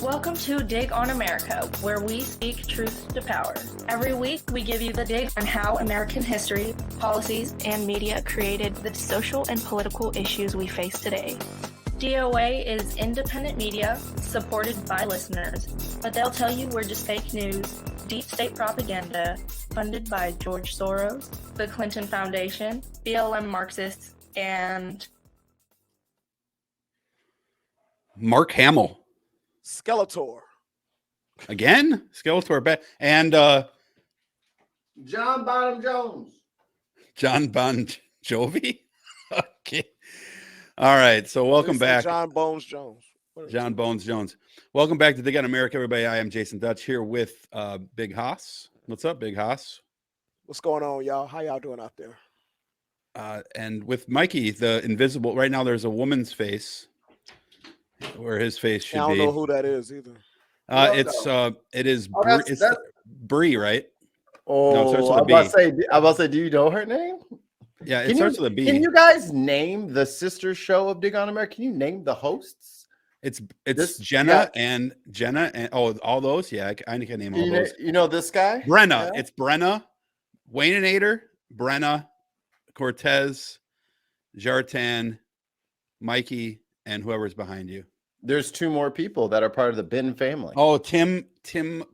Welcome to Dig on America, where we speak truth to power. Every week, we give you the dig on how American history, policies, and media created the social and political issues we face today. DOA is independent media supported by listeners, but they'll tell you we're just fake news, deep state propaganda, funded by George Soros, the Clinton Foundation, BLM Marxists, and Mark Hamill. Skeletor. Again? Skeletor. And John Bonham Jones. John Bon Jovi? Okay. All right. So welcome back. John Bones Jones. John Bones Jones. Welcome back to Dig on America, everybody. I am Jason Dutch here with Big Haas. What's up, Big Haas? What's going on, y'all? How y'all doing out there? And with Mikey, the invisible. Right now, there's a woman's face where his face should be. I don't know who that is either. It is that's Bree, right? Oh, No, it starts with a I'm B. about to say, do you know her name? Yeah, it starts with a B. Can you guys name the sister show of Dig on America? Can you name the hosts? It's Jenna and all those. Yeah, I can name all those. You know this guy? Brenna. Yeah. It's Brenna, Wayneinator, Brenna, Cortez, Jartan, Mikey, and whoever's behind you. There's two more people that are part of the Bin family. Oh, Tim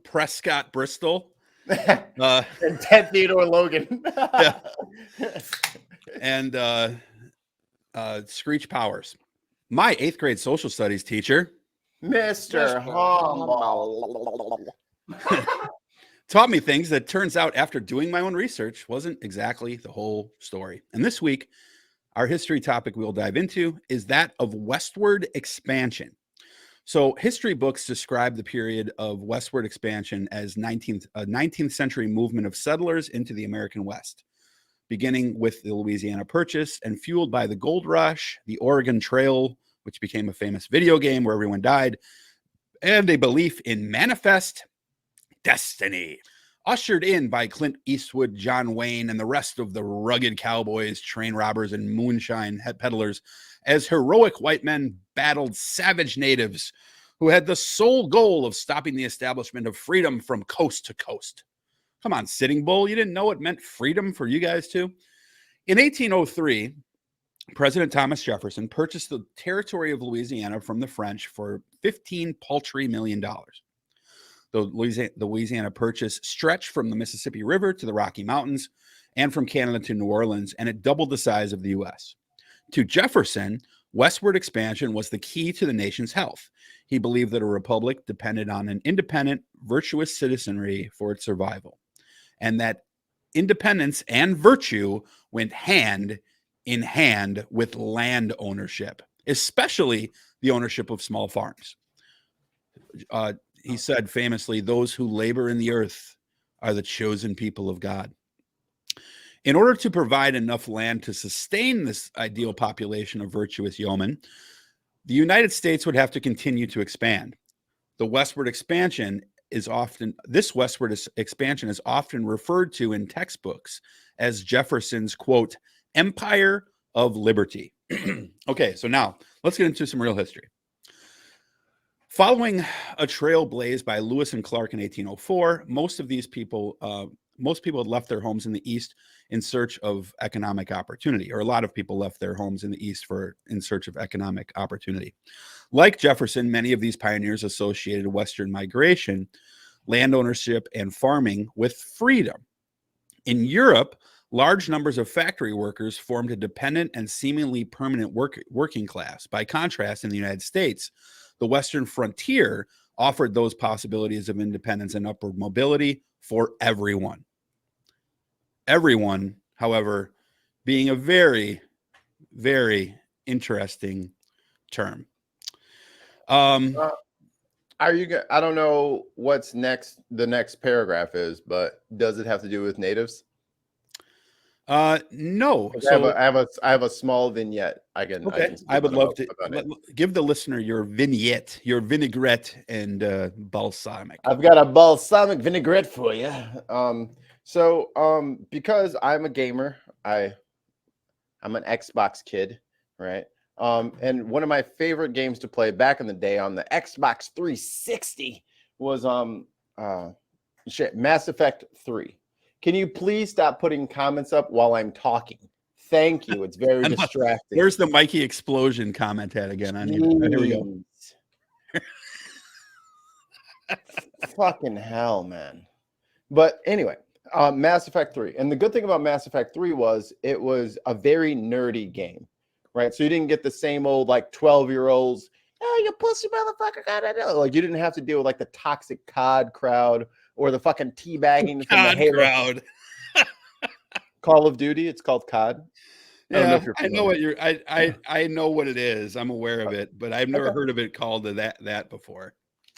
Prescott Bristol. And Ted Theodore Logan. Yeah. And Screech Powers. My 8th grade social studies teacher, Mr. Humble. taught me things that turns out after doing my own research wasn't exactly the whole story. And this week, our history topic we'll dive into is that of Westward Expansion. So history books describe the period of Westward Expansion as 19th century movement of settlers into the American West, beginning with the Louisiana Purchase and fueled by the Gold Rush, the Oregon Trail, which became a famous video game where everyone died, and a belief in manifest destiny, ushered in by Clint Eastwood, John Wayne, and the rest of the rugged cowboys, train robbers, and moonshine peddlers, as heroic white men battled savage natives who had the sole goal of stopping the establishment of freedom from coast to coast. Come on, Sitting Bull, you didn't know it meant freedom for you guys too? In 1803, President Thomas Jefferson purchased the territory of Louisiana from the French for $15 paltry million. The Louisiana Purchase stretched from the Mississippi River to the Rocky Mountains and from Canada to New Orleans, and it doubled the size of the U.S. To Jefferson, westward expansion was the key to the nation's health. He believed that a republic depended on an independent, virtuous citizenry for its survival, and that independence and virtue went hand in hand with land ownership, especially the ownership of small farms. He said famously, "Those who labor in the earth are the chosen people of God." In order to provide enough land to sustain this ideal population of virtuous yeomen, the United States would have to continue to expand. This westward expansion is often referred to in textbooks as Jefferson's, quote, empire of liberty. Okay, so now let's get into some real history. Following a trail blazed by Lewis and Clark in 1804, most people had left their homes in the East in search of economic opportunity, or a lot of people left their homes in the East in search of economic opportunity. Like Jefferson, many of these pioneers associated Western migration, land ownership, and farming with freedom. In Europe, large numbers of factory workers formed a dependent and seemingly permanent working class. By contrast, in the United States, the Western frontier offered those possibilities of independence and upward mobility for everyone. Everyone, however, being a very, very interesting term. Are you? I don't know what's next. The next paragraph is, but does it have to do with natives? No. So I have a small vignette. I would love to give the listener your vignette, your vinaigrette and balsamic. I've got a balsamic vinaigrette for you. Because I'm a gamer, I'm an Xbox kid, right? And one of my favorite games to play back in the day on the Xbox 360 was Mass Effect 3. Can you please stop putting comments up while I'm talking? Thank you. It's very distracting. Where's the Mikey explosion comment at again? On here we go. Fucking hell, man. But anyway, Mass Effect 3. And the good thing about Mass Effect 3 was it was a very nerdy game, right? So you didn't get the same old like 12-year-olds, oh, you pussy motherfucker. Like you didn't have to deal with like the toxic COD crowd or the fucking teabagging from the Halo crowd. Call of Duty. It's called COD. Yeah, I know what you're. I know what it is. I'm aware of it, but I've never heard of it called that before.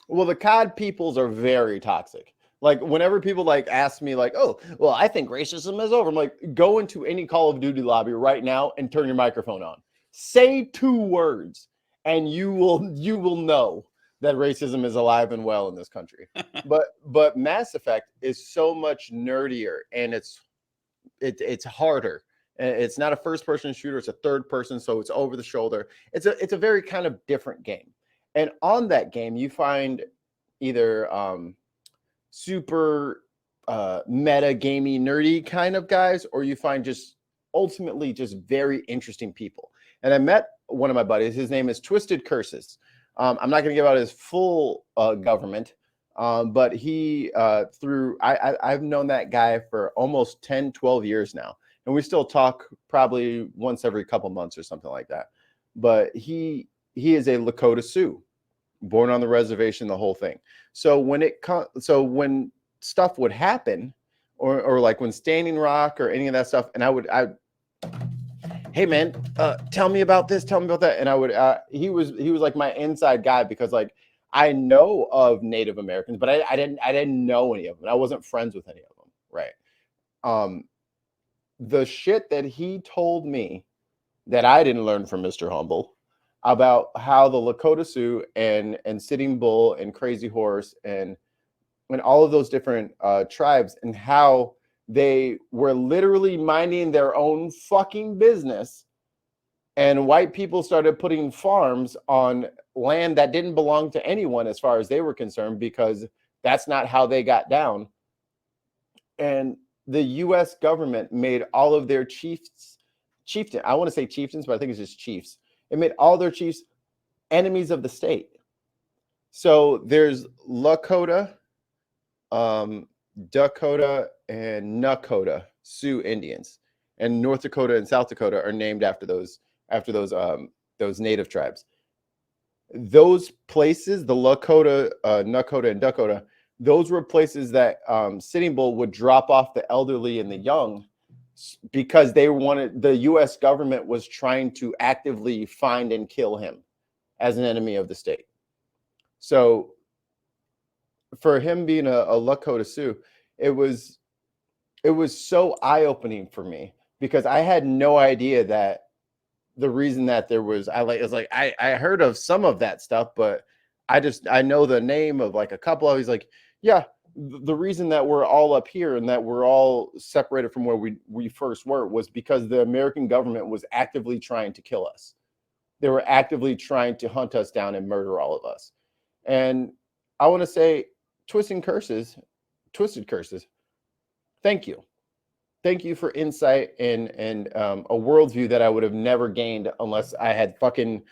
Well, the COD peoples are very toxic. Like whenever people like ask me like, oh, well, I think racism is over. I'm like, go into any Call of Duty lobby right now and turn your microphone on. Say 2 words and you will know that racism is alive and well in this country. but Mass Effect is so much nerdier and it's harder. It's not a first-person shooter; it's a third-person, so it's over the shoulder. It's a very kind of different game. And on that game, you find either super meta, gamey, nerdy kind of guys, or you find just ultimately just very interesting people. And I met one of my buddies. His name is Twisted Curses. I'm not going to give out his full government, but he I've known that guy for almost 10, 12 years now. And we still talk probably once every couple months or something like that. But he is a Lakota Sioux, born on the reservation, the whole thing. So when stuff would happen, or like when Standing Rock or any of that stuff, and hey man, tell me about this, tell me about that, and he was like my inside guy because like I know of Native Americans, but I didn't know any of them. I wasn't friends with any of them, right? The shit that he told me that I didn't learn from Mr. Humble about how the Lakota Sioux and Sitting Bull and Crazy Horse and all of those different tribes and how they were literally minding their own fucking business, and white people started putting farms on land that didn't belong to anyone as far as they were concerned, because that's not how they got down. And the U.S. government made all of their I want to say chieftains, but I think it's just chiefs. It made all their chiefs enemies of the state. So there's Lakota, Dakota, and Nakota Sioux Indians, and North Dakota and South Dakota are named after those native tribes. Those places, the Lakota, Nakota, and Dakota, those were places that Sitting Bull would drop off the elderly and the young, because the U.S. government was trying to actively find and kill him as an enemy of the state. So for him being a Lakota Sioux, it was so eye-opening for me, because I had no idea that the reason that there was, I heard of some of that stuff, but I know the name of like a couple of, he's like, yeah, the reason that we're all up here and that we're all separated from where we first were was because the American government was actively trying to kill us. They were actively trying to hunt us down and murder all of us. And I want to say, Twisted Curses, thank you. Thank you for insight and a worldview that I would have never gained unless I had fucking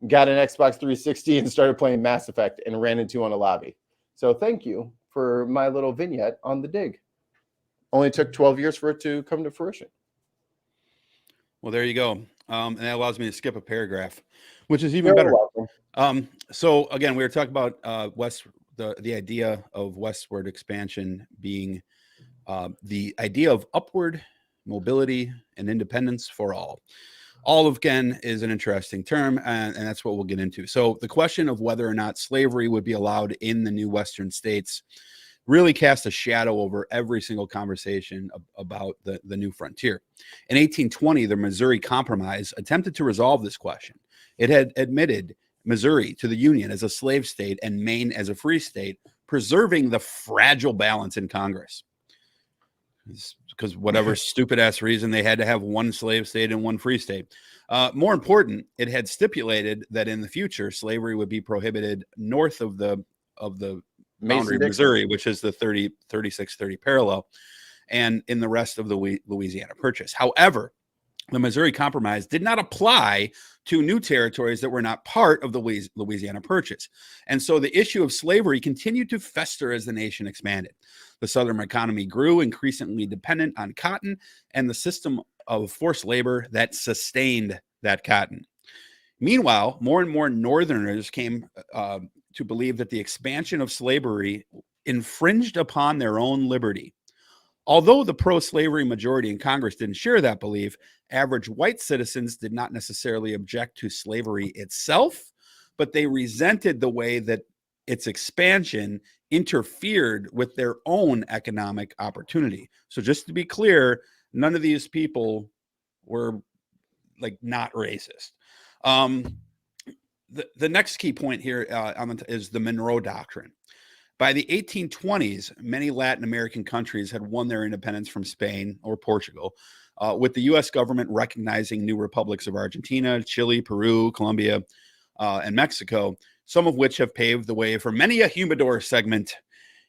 got an Xbox 360 and started playing Mass Effect and ran into on a lobby. So thank you for my little vignette on the dig. Only took 12 years for it to come to fruition. Well, there you go. And that allows me to skip a paragraph, which is even better. So again, we were talking about the idea of westward expansion being the idea of upward mobility and independence for all. All of, again, is an interesting term, and that's what we'll get into. So the question of whether or not slavery would be allowed in the new Western states really cast a shadow over every single conversation about the new frontier. In 1820, the Missouri Compromise attempted to resolve this question. It had admitted Missouri to the Union as a slave state and Maine as a free state, preserving the fragile balance in Congress. because whatever stupid ass reason they had to have one slave state and one free state. More important, it had stipulated that in the future slavery would be prohibited north of the boundary of Missouri, which is the 3630 parallel, and in the rest of the Louisiana Purchase. However, the Missouri Compromise did not apply to new territories that were not part of the Louisiana Purchase. And so the issue of slavery continued to fester as the nation expanded. The Southern economy grew, increasingly dependent on cotton and the system of forced labor that sustained that cotton. Meanwhile, more and more Northerners came to believe that the expansion of slavery infringed upon their own liberty. Although the pro-slavery majority in Congress didn't share that belief, average white citizens did not necessarily object to slavery itself, but they resented the way that its expansion interfered with their own economic opportunity. So just to be clear, none of these people were like not racist. The next key point here is the Monroe Doctrine. By the 1820s, many Latin American countries had won their independence from Spain or Portugal, with the U.S. government recognizing new republics of Argentina, Chile, Peru, Colombia, and Mexico, some of which have paved the way for many a humidor segment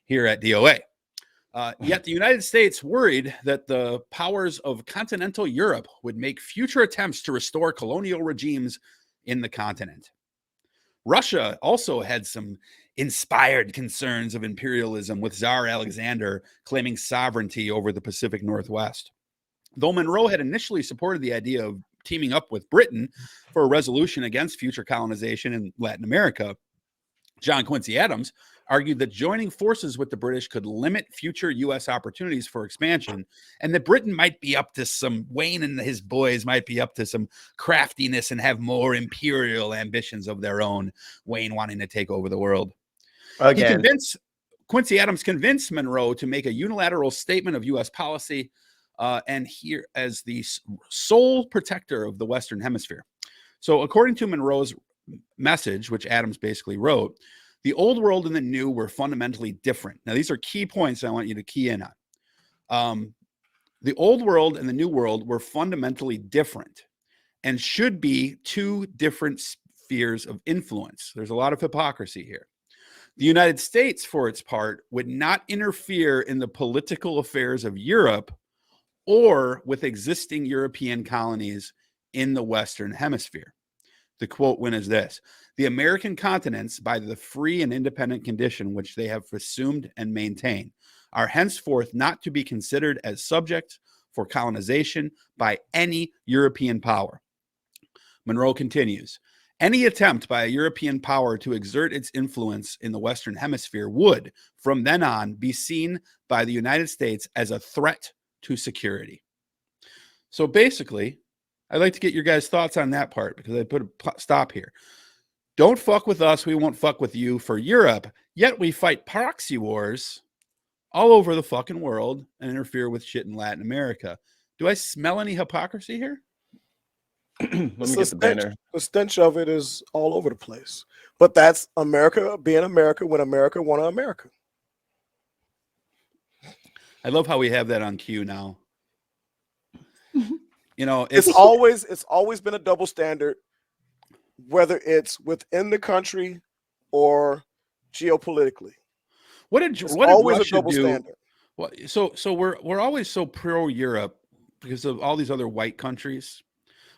here at DOA. Yet the United States worried that the powers of continental Europe would make future attempts to restore colonial regimes in the continent. Russia also had some inspired concerns of imperialism, with Tsar Alexander claiming sovereignty over the Pacific Northwest. Though Monroe had initially supported the idea of teaming up with Britain for a resolution against future colonization in Latin America, John Quincy Adams argued that joining forces with the British could limit future U.S. opportunities for expansion, and that Britain might be up to some, Wayne and his boys might be up to some craftiness and have more imperial ambitions of their own, Wayne wanting to take over the world. Again. Quincy Adams convinced Monroe to make a unilateral statement of U.S. policy and here as the sole protector of the Western Hemisphere. So according to Monroe's message, which Adams basically wrote, the old world and the new were fundamentally different. Now, these are key points I want you to key in on. The old world and the new world were fundamentally different and should be two different spheres of influence. There's a lot of hypocrisy here. The United States, for its part, would not interfere in the political affairs of Europe or with existing European colonies in the Western Hemisphere. The quote win is this: the American continents, by the free and independent condition which they have assumed and maintain, are henceforth not to be considered as subjects for colonization by any European power. Monroe continues, any attempt by a European power to exert its influence in the Western Hemisphere would, from then on, be seen by the United States as a threat to security. So basically, I'd like to get your guys' thoughts on that part, because I put a stop here. Don't fuck with us, we won't fuck with you for Europe, yet we fight proxy wars all over the fucking world and interfere with shit in Latin America. Do I smell any hypocrisy here? Let me get the banner. The stench of it is all over the place. But that's America being America when America won America. I love how we have that on cue now. You know, it's always been a double standard, whether it's within the country or geopolitically. What did Russia do? Standard. Well, so we're always so pro Europe because of all these other white countries.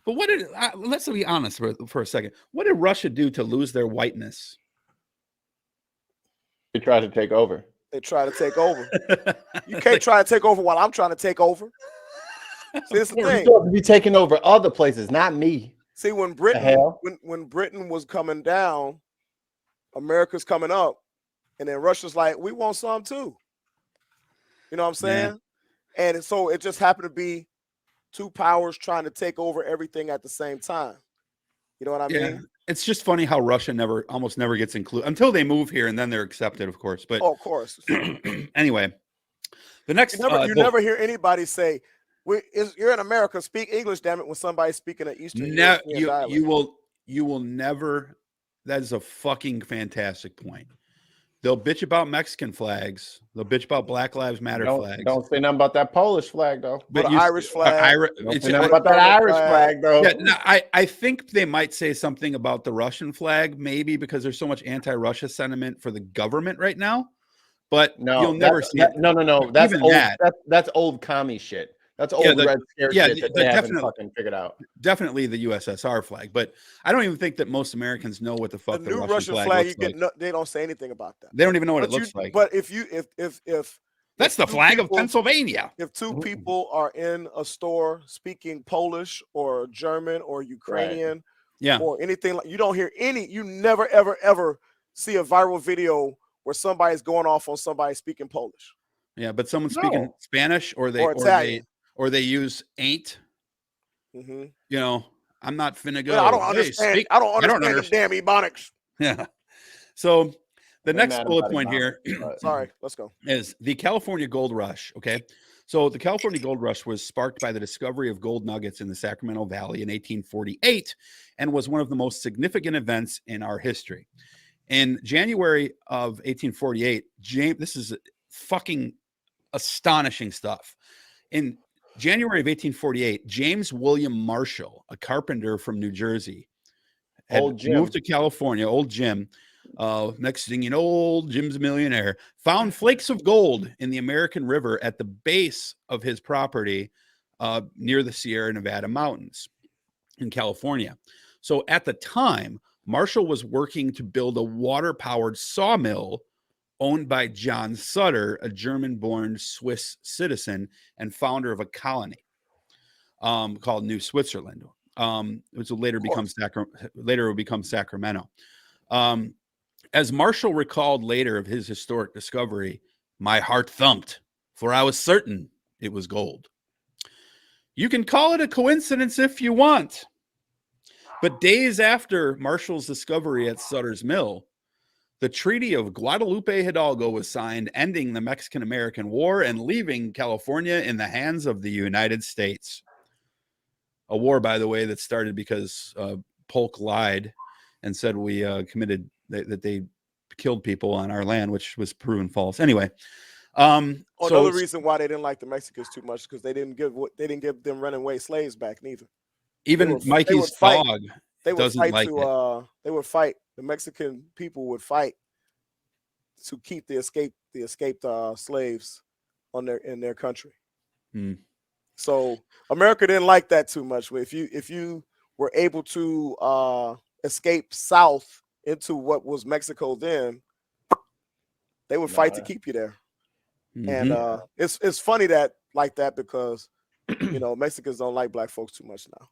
But what did let's be honest for a second. What did Russia do to lose their whiteness? They tried to take over. They try to take over. You can't try to take over while I'm trying to take over. See, that's the thing. You're supposed to be taking over other places, not me. See, when Britain was coming down, America's coming up, and then Russia's like, we want some too. You know what I'm saying? Yeah. And so it just happened to be two powers trying to take over everything at the same time. You know what I mean? It's just funny how Russia almost never gets included until they move here, and then they're accepted, of course. But of course. Anyway, the next you never hear anybody say, "You're in America. Speak English, damn it!" When somebody's speaking an Eastern European dialect. You will never. That is a fucking fantastic point. They'll bitch about Mexican flags. They'll bitch about Black Lives Matter flags. Don't say nothing about that Polish flag, though. But the Irish flag. Don't say nothing about that Irish flag, though. Yeah, no, I think they might say something about the Russian flag, maybe because there's so much anti-Russia sentiment for the government right now. But No, you'll never see it. No. That's old. That's old commie shit. That's old Red Scare shit that they haven't fucking figured out. Definitely the USSR flag, but I don't even think that most Americans know what the fuck the new Russian flag looks like. They don't say anything about that. They don't even know what it looks like. But if that's the flag of Pennsylvania. If two people are in a store speaking Polish or German or Ukrainian, or anything like, you don't hear you never ever see a viral video where somebody's going off on somebody speaking Polish. Yeah, but someone's speaking Spanish or they use ain't. Mm-hmm. You know, I'm not finna go. I don't understand. I don't understand the damn ebonics. Yeah. So the next bullet point here, sorry, let's go, is the California Gold Rush. Okay. So the California Gold Rush was sparked by the discovery of gold nuggets in the Sacramento Valley in 1848 and was one of the most significant events in our history. In January of 1848, this is fucking astonishing stuff. In January of 1848, James William Marshall, a carpenter from New Jersey, had moved to California. Old Jim, next thing you know, old Jim's a millionaire, found flakes of gold in the American River at the base of his property near the Sierra Nevada mountains in California. So at the time, Marshall was working to build a water-powered sawmill owned by John Sutter, a German-born Swiss citizen and founder of a colony called New Switzerland, which will later become Sacramento. As Marshall recalled later of his historic discovery, "My heart thumped, for I was certain it was gold. You can call it a coincidence if you want, but days after Marshall's discovery at Sutter's Mill, the Treaty of Guadalupe Hidalgo was signed, ending the Mexican-American War and leaving California in the hands of the United States." A war, by the way, that started because Polk lied and said we committed that they killed people on our land, which was proven false. Anyway, another reason why they didn't like the Mexicans too much because they didn't give them runaway slaves back neither. Even Mikey's dog doesn't like it. They would fight. The Mexican people would fight to keep the escaped slaves in their country. So America didn't like that too much. If you were able to escape south into what was Mexico then, they would fight to keep you there. And it's funny that because Mexicans don't like black folks too much now.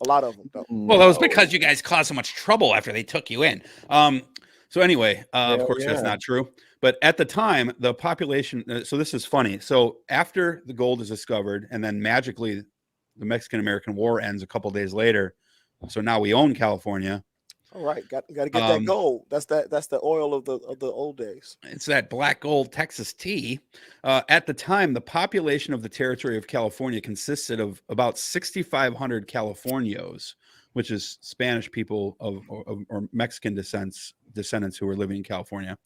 A lot of them don't. Well, that was because you guys caused so much trouble after they took you in. So anyway, of course, that's not true. But at the time, the population, so this is funny. So after the gold is discovered and then magically the Mexican-American War ends a couple days later. So now we own California. All right, got to get that gold. That's the oil of the old days. It's that black gold Texas tea. At the time, the population of the territory of California consisted of about 6,500 Californios, which is Spanish people or Mexican descendants who were living in California.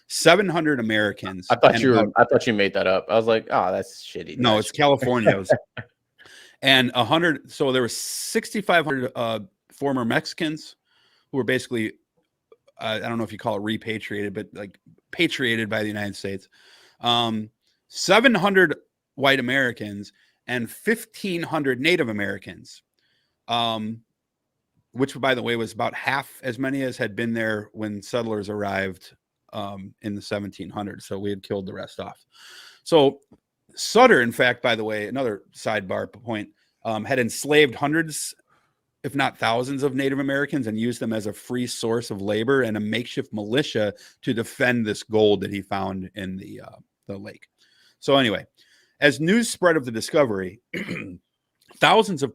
700 Americans. I thought you made that up. I was like, oh, that's shitty. No, it's Californios. And 100. So there were 6,500 former Mexicans who were basically, I don't know if you call it repatriated, but like patriated by the United States. 700 white Americans and 1,500 Native Americans, which, by the way, was about half as many as had been there when settlers arrived in the 1700s. So we had killed the rest off. So Sutter, in fact, by the way, another sidebar point, had enslaved hundreds, if not thousands, of Native Americans and used them as a free source of labor and a makeshift militia to defend this gold that he found in the lake. So anyway, as news spread of the discovery, thousands of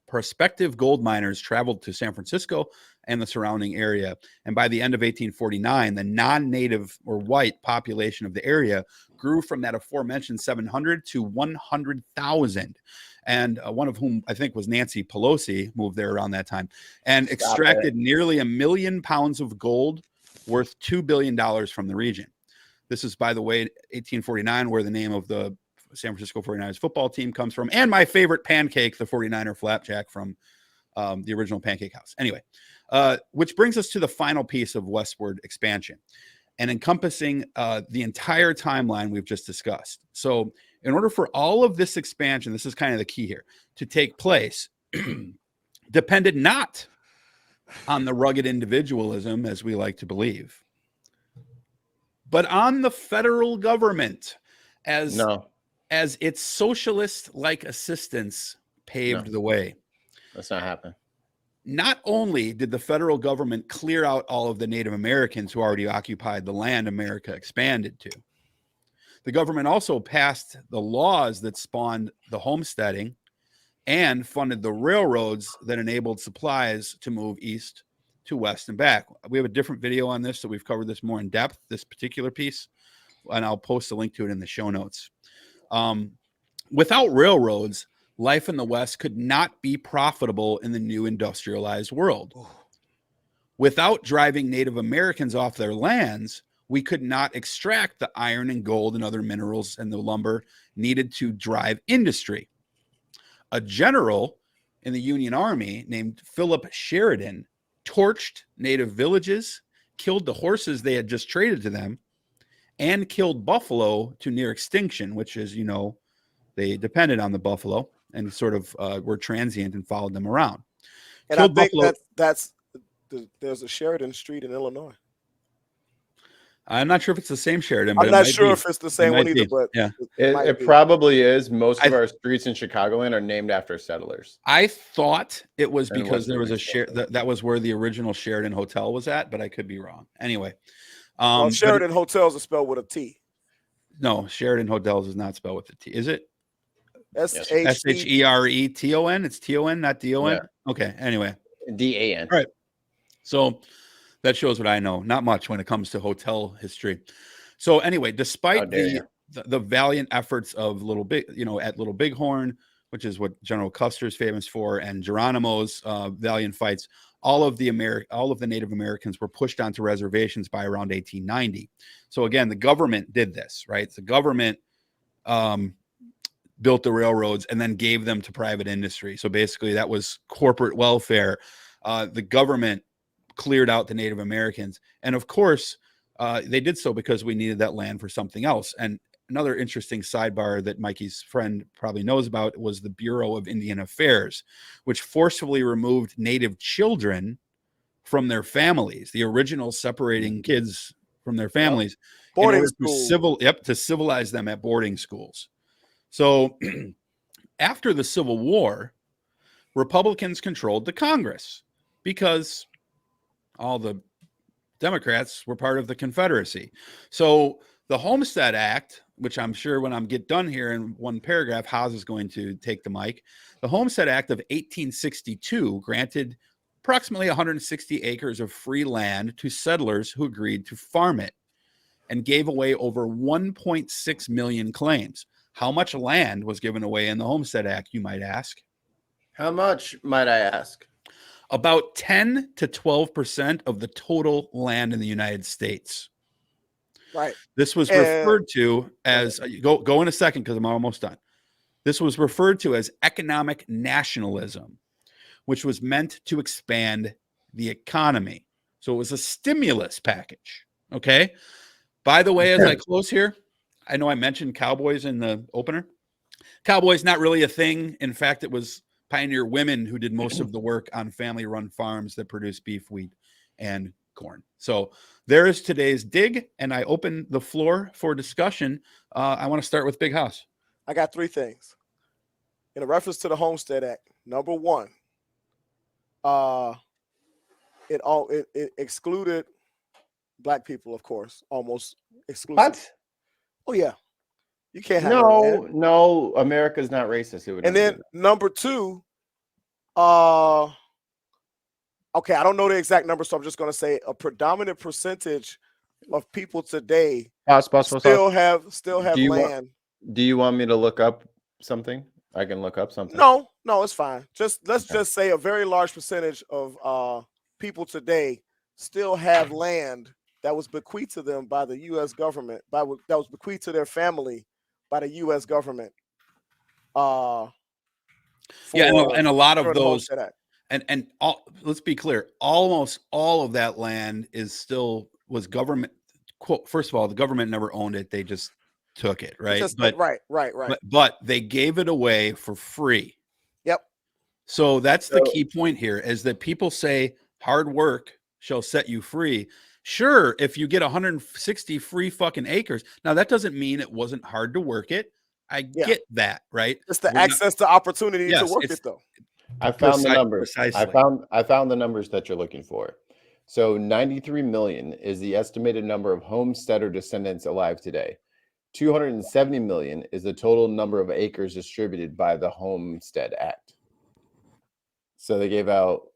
prospective gold miners traveled to San Francisco and the surrounding area. And by the end of 1849, the non-native or white population of the area grew from that aforementioned 700 to 100,000. And one of whom I think was Nancy Pelosi moved there around that time and extracted nearly 1 million pounds of gold worth $2 billion from the region. This is, by the way, 1849, where the name of the San Francisco 49ers football team comes from, and my favorite pancake, the 49er flapjack from the original Pancake House. Anyway, which brings us to the final piece of Westward Expansion, and encompassing the entire timeline we've just discussed. So in order for all of this expansion, this is kind of the key here, to take place, depended not on the rugged individualism, as we like to believe, but on the federal government as its socialist-like assistance paved the way. That's not happening. Not only did the federal government clear out all of the Native Americans who already occupied the land America expanded to, the government also passed the laws that spawned the homesteading and funded the railroads that enabled supplies to move east to west and back. We have a different video on this, so we've covered this more in depth, this particular piece, and I'll post a link to it in the show notes. Without railroads, life in the West could not be profitable in the new industrialized world. Without driving Native Americans off their lands, we could not extract the iron and gold and other minerals and the lumber needed to drive industry. A general in the Union Army named Philip Sheridan torched Native villages, killed the horses they had just traded to them, and killed buffalo to near extinction, which is, you know, they depended on the buffalo and sort of were transient and followed them around. And Killed I think buffalo. there's a Sheridan Street in Illinois. I'm not sure if it's the same Sheridan, but I'm not sure if it's the same one either, but yeah, it probably is. Most of our streets in Chicagoland are named after settlers. I thought it was because there was a that was where the original Sheridan Hotel was at, but I could be wrong. Anyway, well, Sheridan Hotels are spelled with a T. No, Sheridan Hotels is not spelled with a T. Is it? S-H-E-R-E-T-O-N. It's T-O-N, not D-O-N. Yeah. Okay. Anyway, D-A-N. All right. So that shows what I know. Not much when it comes to hotel history. So anyway, despite the valiant efforts of Little Bighorn, which is what General Custer's famous for, and Geronimo's valiant fights, all of the Native Americans were pushed onto reservations by around 1890. So again, the government did this, right? The government built the railroads and then gave them to private industry. So basically that was corporate welfare. The government cleared out the Native Americans. And of course, they did so because we needed that land for something else. And another interesting sidebar that Mikey's friend probably knows about was the Bureau of Indian Affairs, which forcibly removed Native children from their families, the original separating kids from their families, boarding to civilize them at boarding schools. So after the Civil War, Republicans controlled the Congress because all the Democrats were part of the Confederacy. So the Homestead Act, which I'm sure when I get done here in one paragraph, Haas is going to take the mic. The Homestead Act of 1862 granted approximately 160 acres of free land to settlers who agreed to farm it and gave away over 1.6 million claims. How much land was given away in the Homestead Act, you might ask? How much, might I ask? About 10 to 12% of the total land in the United States. Right. This was referred to as, go in a second because I'm almost done. This was referred to as economic nationalism, which was meant to expand the economy. So it was a stimulus package. Okay. By the way, as I close here, I know I mentioned cowboys in the opener. Cowboys, not really a thing. In fact, it was pioneer women who did most of the work on family-run farms that produced beef, wheat, and corn. So there is today's dig, and I open the floor for discussion. I want to start with Big House. I got three things. In a reference to the Homestead Act, number one, it excluded black people, of course, almost exclusively. What? Oh yeah, you can't have no. America's not racist. And then number two, okay, I don't know the exact number, so I'm just going to say a predominant percentage of people today still have land. Do you want me to look up something? I can look up something. No, it's fine. Let's just say a very large percentage of people today still have land that was bequeathed to them by the U.S. government, that was bequeathed to their family by the U.S. government. Yeah, and a lot of those, and let's be clear, almost all of that land was government. Quote, first of all, the government never owned it; they just took it, right? Right. But they gave it away for free. Yep. So that's the key point here: is that people say hard work shall set you free. Sure, if you get 160 free fucking acres, now that doesn't mean it wasn't hard to work it. I get that, right? It's the access to opportunity to work it, though. I found the numbers. I found the numbers that you're looking for. So 93 million is the estimated number of homesteader descendants alive today. 270 million is the total number of acres distributed by the Homestead Act. So they gave out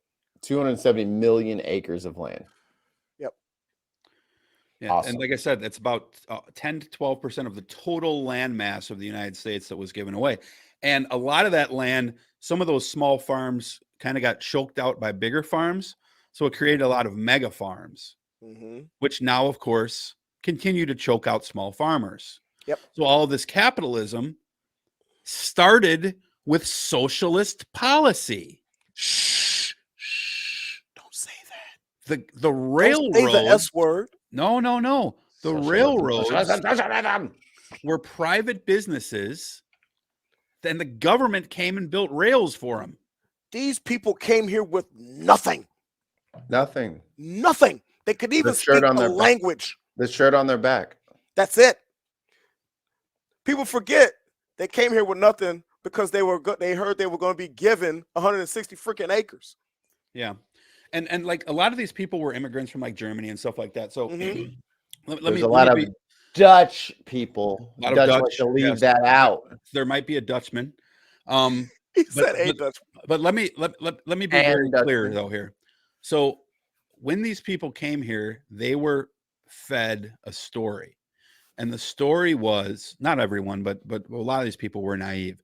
270 million acres of land. Yep. Yeah, awesome. And like I said, that's about 10 to 12% of the total land mass of the United States that was given away. And a lot of that land, some of those small farms kind of got choked out by bigger farms. So it created a lot of mega farms, which now, of course, continue to choke out small farmers. Yep. So all of this capitalism started with socialist policy. Shh. Don't say that. The railroads. Don't say the S word. No. The railroads were private businesses. Then the government came and built rails for them. These people came here with nothing. Nothing. They could even speak the language. The shirt on their back. That's it. People forget they came here with nothing because they heard they were going to be given 160 freaking acres. Yeah. And like a lot of these people were immigrants from like Germany and stuff like that. So there's a lot of Dutch people. A lot of Dutch. Like to leave that out. There might be a Dutchman. He said a Dutchman. But let me be very clear though here. So when these people came here, they were fed a story. And the story was, not everyone, but a lot of these people were naive.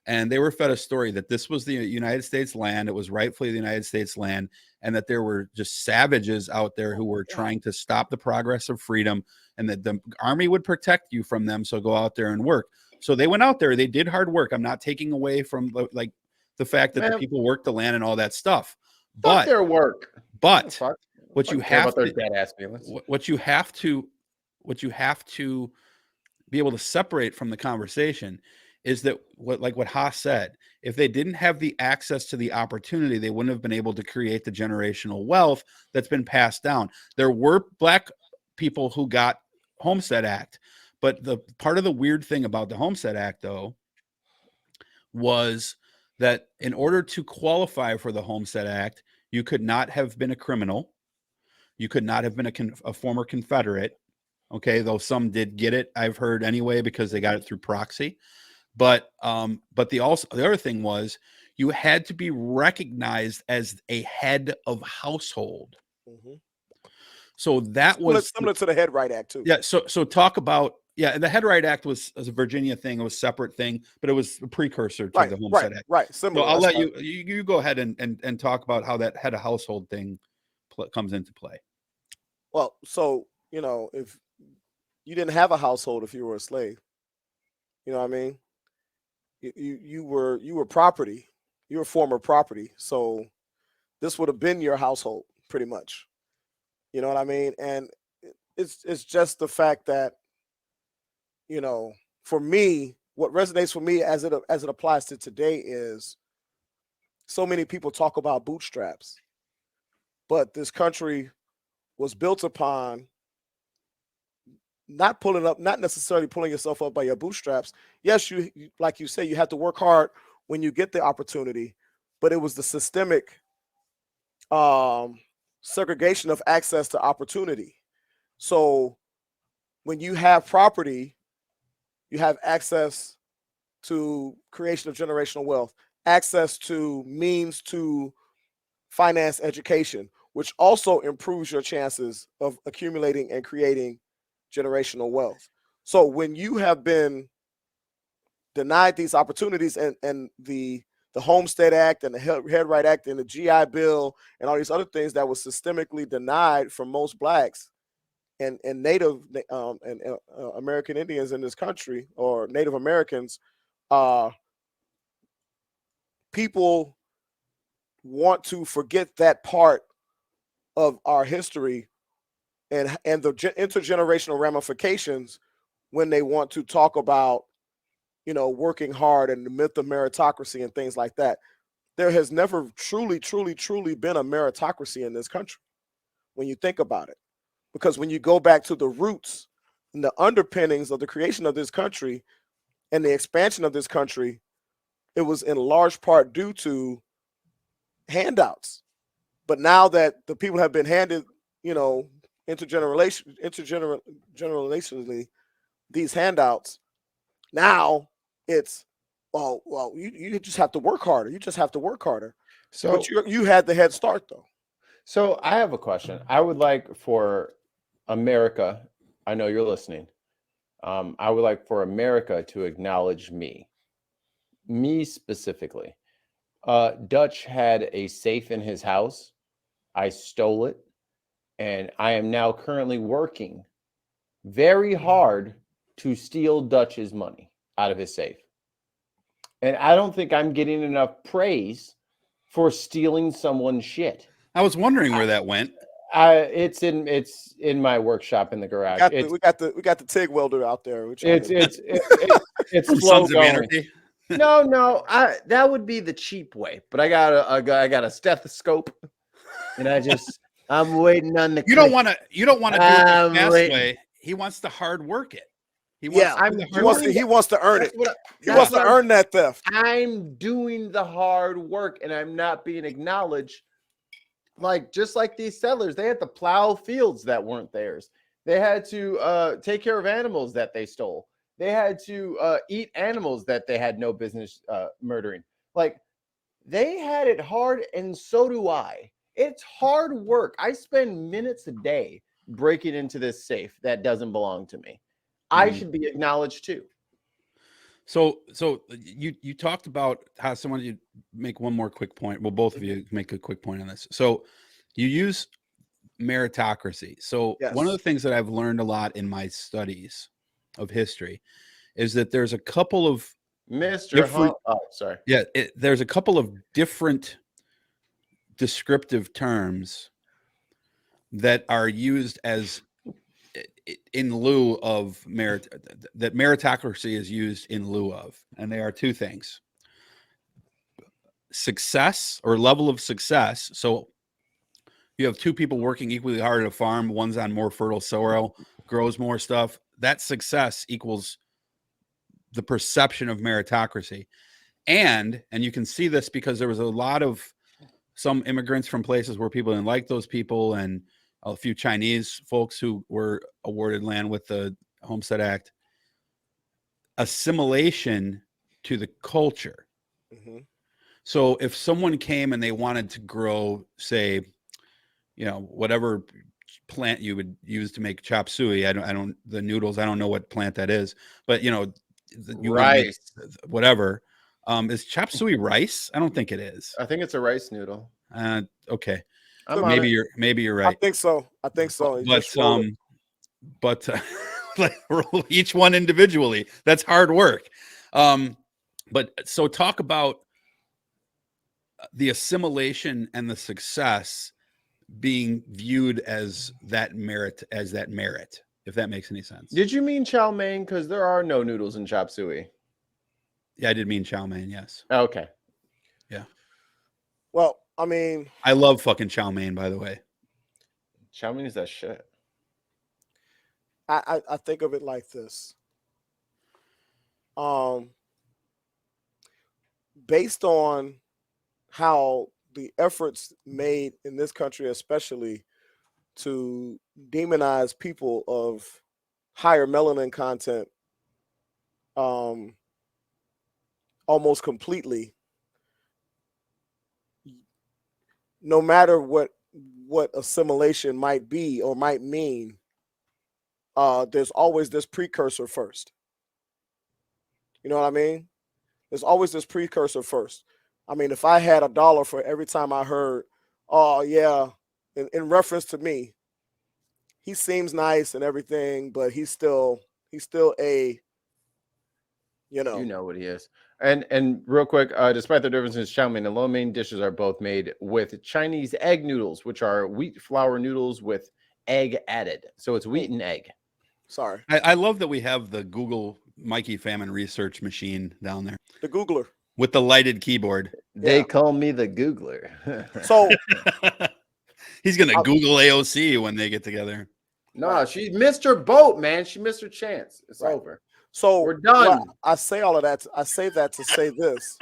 And they were fed a story that this was the United States land. It was rightfully the United States land. And that there were just savages out there who were trying to stop the progress of freedom. And that the army would protect you from them. So go out there and work. So they went out there. They did hard work. I'm not taking away from like the fact that the people worked the land and all that stuff. But their work. But what you have to be able to separate from the conversation is that what Haas said, if they didn't have the access to the opportunity, they wouldn't have been able to create the generational wealth that's been passed down. There were black people who got Homestead Act, but the part of the weird thing about the Homestead Act, though, was that in order to qualify for the Homestead Act, you could not have been a criminal. You could not have been a former Confederate. Okay, though some did get it, I've heard anyway, because they got it through proxy. But the other thing was you had to be recognized as a head of household. So that was similar to the Head Right Act too. Yeah. So talk about the Head Right Act was a Virginia thing. It was a separate thing, but it was a precursor to the Homestead Act. Right. Similar. So I'll let you go ahead and talk about how that head of household thing comes into play. Well, so if you didn't have a household if you were a slave, you know what I mean? You were property. You were former property. So this would have been your household pretty much. You know what I mean? And it's just the fact that, for me, what resonates for me as it applies to today is so many people talk about bootstraps, but this country was built upon not necessarily pulling yourself up by your bootstraps. Yes, you like you say, you have to work hard when you get the opportunity, but it was the systemic segregation of access to opportunity. So when you have property, you have access to creation of generational wealth, access to means to finance education, which also improves your chances of accumulating and creating generational wealth. So when you have been denied these opportunities and the Homestead Act and the Head Right Act and the GI Bill and all these other things that was systemically denied from most blacks, and Native American Indians in this country, or Native Americans, people want to forget that part of our history and the intergenerational ramifications when they want to talk about, working hard and the myth of meritocracy and things like that. There has never truly been a meritocracy in this country when you think about it. Because when you go back to the roots and the underpinnings of the creation of this country and the expansion of this country, it was in large part due to handouts. But now that the people have been handed, intergenerationally these handouts, now it's, well, you just have to work harder. You just have to work harder. So, but you had the head start, though. So I have a question. I would like for America, I know you're listening. I would like for America to acknowledge me specifically. Dutch had a safe in his house. I stole it. And I am now currently working very hard to steal Dutch's money out of his safe. And I don't think I'm getting enough praise for stealing someone's shit. I was wondering where that went. It's in my workshop in the garage. We got the TIG welder out there. It's From slow Sons of going. Anarchy. No, that would be the cheap way. But I got a stethoscope, and I'm waiting on the. You don't want to do it the fast way. He wants to hard work it. He wants to earn it. He wants to earn that theft. I'm doing the hard work, and I'm not being acknowledged. Just like these settlers, they had to plow fields that weren't theirs. They had to take care of animals that they stole. They had to eat animals that they had no business murdering. They had it hard, and so do I. It's hard work. I spend minutes a day breaking into this safe that doesn't belong to me. I should be acknowledged too. So you talked about how someone, you make one more quick point. Well, both of you make a quick point on this. So you use meritocracy. So one of the things that I've learned a lot in my studies of history is that there's a couple of there's a couple of different descriptive terms that are used as in lieu of merit, that meritocracy is used in lieu of, and they are two things: success, or level of success. So you have two people working equally hard at a farm, one's on more fertile soil, grows more stuff. That success equals the perception of meritocracy. And you can see this because there was a lot of some immigrants from places where people didn't like those people, and a few Chinese folks who were awarded land with the Homestead Act. Assimilation to the culture. Mm-hmm. So if someone came and they wanted to grow, say, whatever plant you would use to make chop suey, the noodles, I don't know what plant that is, but rice, whatever. Is chop suey rice? I don't think it is. I think it's a rice noodle. Okay. Maybe you're right. I think so. But each one individually, that's hard work. But so talk about the assimilation and the success being viewed as that merit, if that makes any sense. Did you mean chow mein? Because there are no noodles in chop suey. Yeah, I did mean chow mein, yes. Okay. Yeah. Well, I mean, I love fucking chow mein, by the way. Chow mein is that shit. I think of it like this. Based on how the efforts made in this country, especially to demonize people of higher melanin content, almost completely, no matter what assimilation might be or might mean, there's always this precursor first. You know what I mean? There's always this precursor first. I mean, if I had $1 for every time I heard, oh yeah, in reference to me, he seems nice and everything, but he's still a, You know what he is. And real quick, despite the differences, chow mein and lo mein dishes are both made with Chinese egg noodles, which are wheat flour noodles with egg added. So it's wheat and egg. Sorry. I love that we have the Google Mikey Famine research machine down there. The Googler. With the lighted keyboard. They call me the Googler. So he's going to Google AOC when they get together. No, she missed her boat, man. She missed her chance. It's over. So we're done. Well, I say all of that. I say that to say this.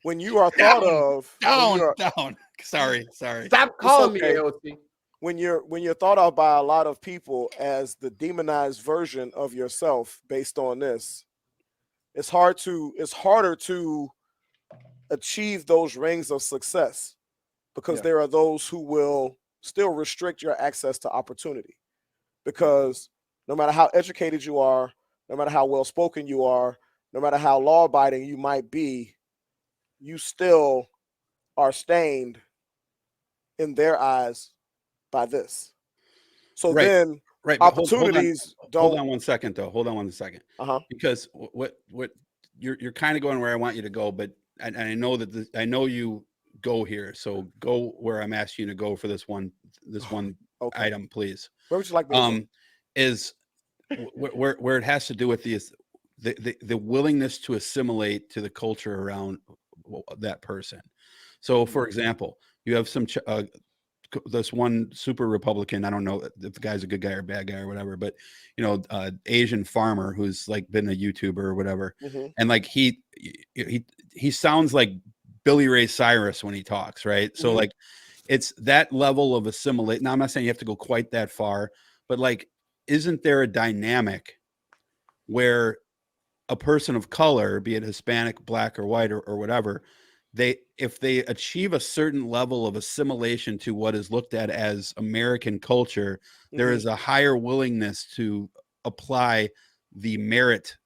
When you are thought of down. Sorry. Stop calling me AOC. When you're thought of by a lot of people as the demonized version of yourself based on this, it's harder to achieve those rings of success because there are those who will still restrict your access to opportunity. Because no matter how educated you are, no matter how well spoken you are, no matter how law abiding you might be, you still are stained in their eyes by this. So then opportunities hold on 1 second though. Hold on 1 second. Because what you're kind of going where I want you to go, but I know that I know you go here. So go where I'm asking you to go for this one item, please. Where would you like me to go? Is where it has to do with the willingness to assimilate to the culture around that person. So, for example, you have this one super Republican. I don't know if the guy's a good guy or bad guy or whatever, but Asian farmer who's like been a YouTuber or whatever, and like he sounds like Billy Ray Cyrus when he talks, right? So like it's that level of assimilate. Now I'm not saying you have to go quite that far, but like, isn't there a dynamic where a person of color, be it Hispanic, black, or white, or whatever, if they achieve a certain level of assimilation to what is looked at as American culture, there is a higher willingness to apply the merit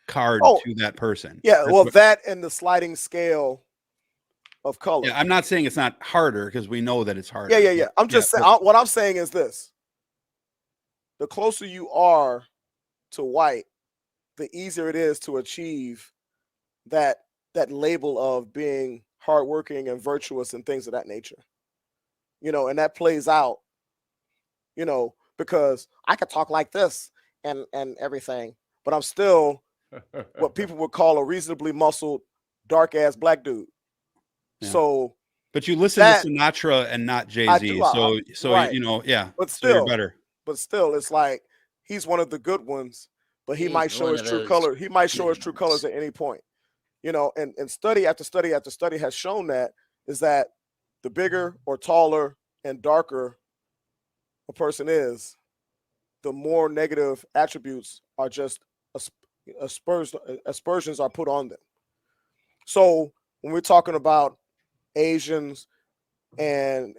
card to that person. Yeah, well, that and the sliding scale of color. Yeah, I'm not saying it's not harder because we know that it's harder. Yeah. I'm just saying, what I'm saying is this: the closer you are to white, the easier it is to achieve that label of being hardworking and virtuous and things of that nature. And that plays out, because I could talk like this and everything, but I'm still what people would call a reasonably muscled, dark ass black dude. Yeah. So, but you listen to Sinatra and not Jay-Z, so right. But still, so you're better. But still, it's like he's one of the good ones, but he might show his true color. He might show his true colors at any point. And study after study after study has shown that the bigger or taller and darker a person is, the more negative attributes are just aspersions are put on them. So when we're talking about Asians and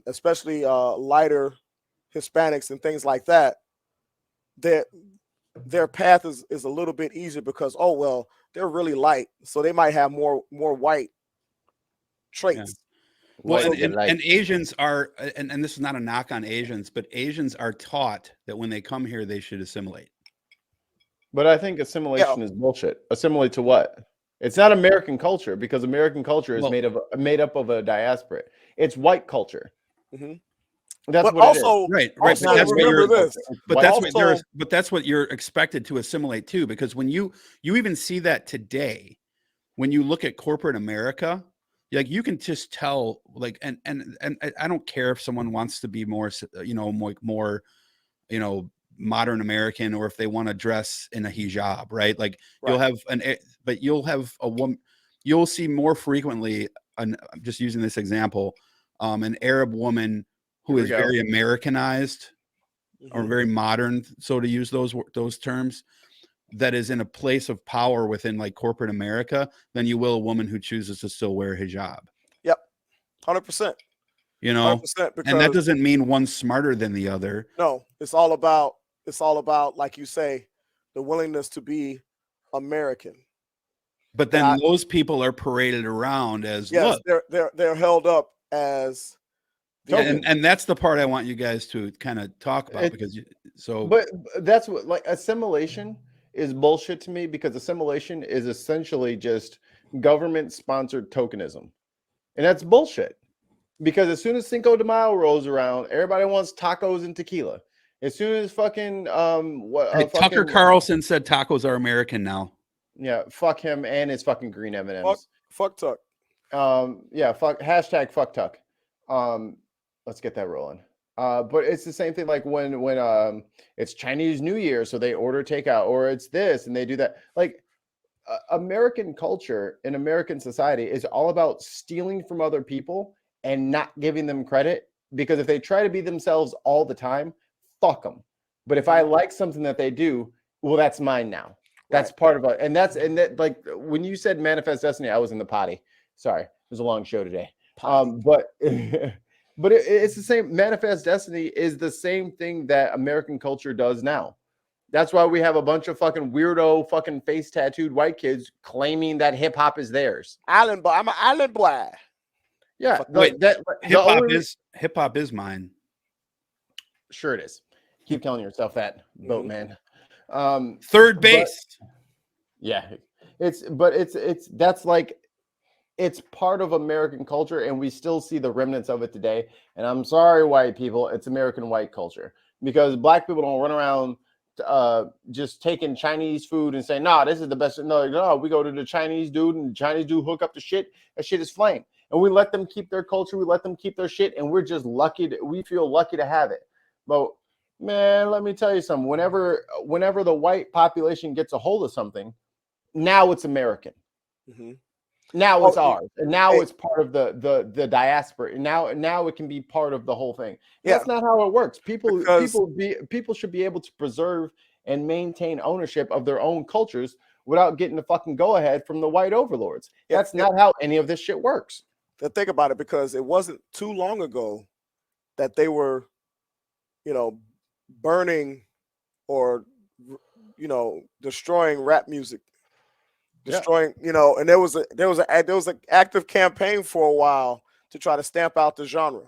especially lighter Hispanics and things like that, their path is a little bit easier because they're really light, so they might have more white traits. Well, and Asians are, and this is not a knock on Asians, but Asians are taught that when they come here, they should assimilate. But I think assimilation is bullshit. Assimilate to what? It's not American culture, because American culture is made up of a diaspora. It's white culture. That's but what also, it is. Right. Also, but that's remember this. But that's what you're expected to assimilate to, because when you even see that today, when you look at corporate America, like you can just tell, like, and I don't care if someone wants to be more, more, modern American, or if they want to dress in a hijab, right? Like you'll have a woman, you'll see more frequently, I'm just using this example, an Arab woman who is very Americanized or very modern, so to use those terms, that is in a place of power within like corporate America, than you will a woman who chooses to still wear hijab. Yep, 100%. 100%, and that doesn't mean one's smarter than the other. No, it's all about, like you say, the willingness to be American. But then those people are paraded around as they're held up as Yeah, and that's the part I want you guys to kind of talk about But that's what, like, assimilation is bullshit to me, because assimilation is essentially just government-sponsored tokenism, and that's bullshit. Because as soon as Cinco de Mayo rolls around, everybody wants tacos and tequila. As soon as fucking Tucker Carlson said tacos are American now. Yeah, fuck him and his fucking green M&Ms. Fuck Tuck. Yeah, hashtag fuck Tuck. Let's get that rolling. But it's the same thing, like when it's Chinese New Year, so they order takeout, or it's this and they do that. Like, American culture and American society is all about stealing from other people and not giving them credit, because if they try to be themselves all the time, fuck them. But if I like something that they do, well, that's mine now. That's part of it. And that, like, when you said manifest destiny, I was in the potty. Sorry, it was a long show today. But it's the same. Manifest destiny is the same thing that American culture does now. That's why we have a bunch of fucking weirdo, fucking face tattooed white kids claiming that hip hop is theirs. Island boy, I'm an island boy. Yeah, wait, hip hop is mine. Sure, it is. Keep telling yourself that, boatman. Third base. It's part of American culture, and we still see the remnants of it today. And I'm sorry, white people, it's American white culture, because black people don't run around just taking Chinese food and saying, nah, this is the best. No, we go to the Chinese dude, and the Chinese dude hook up the shit. That shit is flame. And we let them keep their culture. We let them keep their shit. And we're just lucky. We feel lucky to have it. But man, let me tell you something. Whenever the white population gets a hold of something, now it's American. Mm-hmm. Now it's ours, and now it's part of the diaspora. And now it can be part of the whole thing. Yeah. That's not how it works. People should be able to preserve and maintain ownership of their own cultures without getting the fucking go ahead from the white overlords. That's not how any of this shit works. Think about it, because it wasn't too long ago that they were, burning or, destroying rap music. Destroying, and there was an active campaign for a while to try to stamp out the genre.